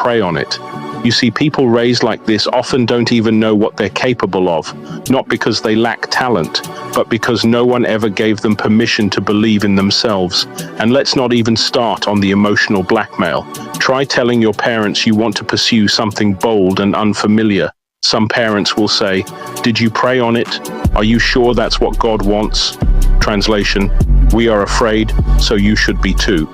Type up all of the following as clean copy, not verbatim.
prey on it. You see, people raised like this often don't even know what they're capable of, not because they lack talent, but because no one ever gave them permission to believe in themselves. And let's not even start on the emotional blackmail. Try telling your parents you want to pursue something bold and unfamiliar. Some parents will say, "Did you pray on it? Are you sure that's what God wants?" Translation: "We are afraid, so you should be too."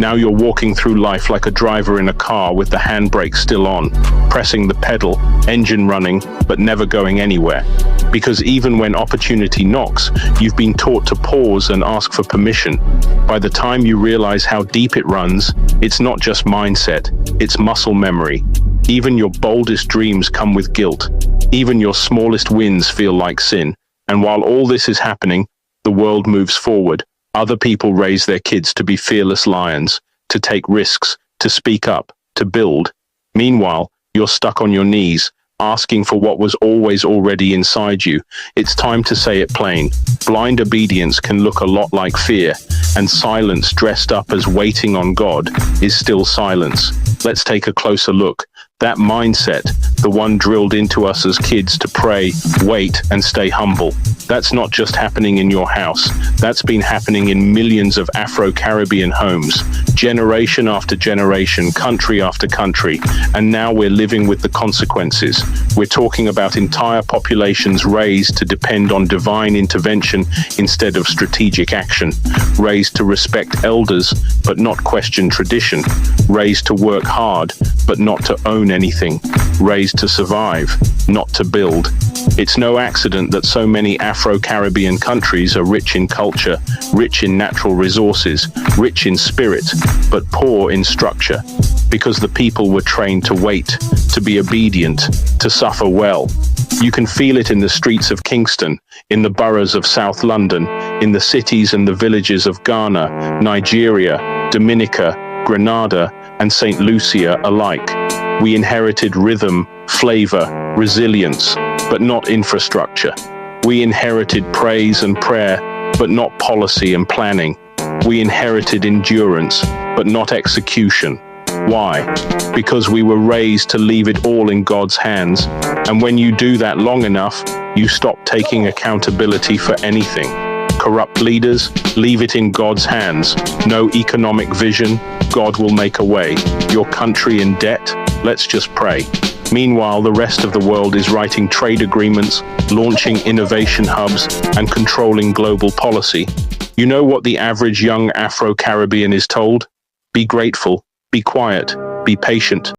Now you're walking through life like a driver in a car with the handbrake still on, pressing the pedal, engine running, but never going anywhere. Because even when opportunity knocks, you've been taught to pause and ask for permission. By the time you realize how deep it runs, it's not just mindset, it's muscle memory. Even your boldest dreams come with guilt. Even your smallest wins feel like sin. And while all this is happening, the world moves forward. Other people raise their kids to be fearless lions, to take risks, to speak up, to build. Meanwhile, you're stuck on your knees, asking for what was always already inside you. It's time to say it plain. Blind obedience can look a lot like fear, and silence dressed up as waiting on God is still silence. Let's take a closer look. That mindset, the one drilled into us as kids to pray, wait, and stay humble, that's not just happening in your house. That's been happening in millions of Afro-Caribbean homes, generation after generation, country after country, and now we're living with the consequences. We're talking about entire populations raised to depend on divine intervention instead of strategic action, raised to respect elders but not question tradition, raised to work hard but not to own anything, raised to survive, not to build. It's no accident that so many Afro-Caribbean countries are rich in culture, rich in natural resources, rich in spirit, but poor in structure, because the people were trained to wait, to be obedient, to suffer well. You can feel it in the streets of Kingston, in the boroughs of South London, in the cities and the villages of Ghana, Nigeria, Dominica, Grenada, and St. Lucia alike. We inherited rhythm, flavor, resilience, but not infrastructure. We inherited praise and prayer, but not policy and planning. We inherited endurance, but not execution. Why? Because we were raised to leave it all in God's hands. And when you do that long enough, you stop taking accountability for anything. Corrupt leaders, leave it in God's hands. No economic vision, God will make a way. Your country in debt, let's just pray. Meanwhile, the rest of the world is writing trade agreements, launching innovation hubs, and controlling global policy. You know what the average young Afro-Caribbean is told? Be grateful, be quiet, be patient.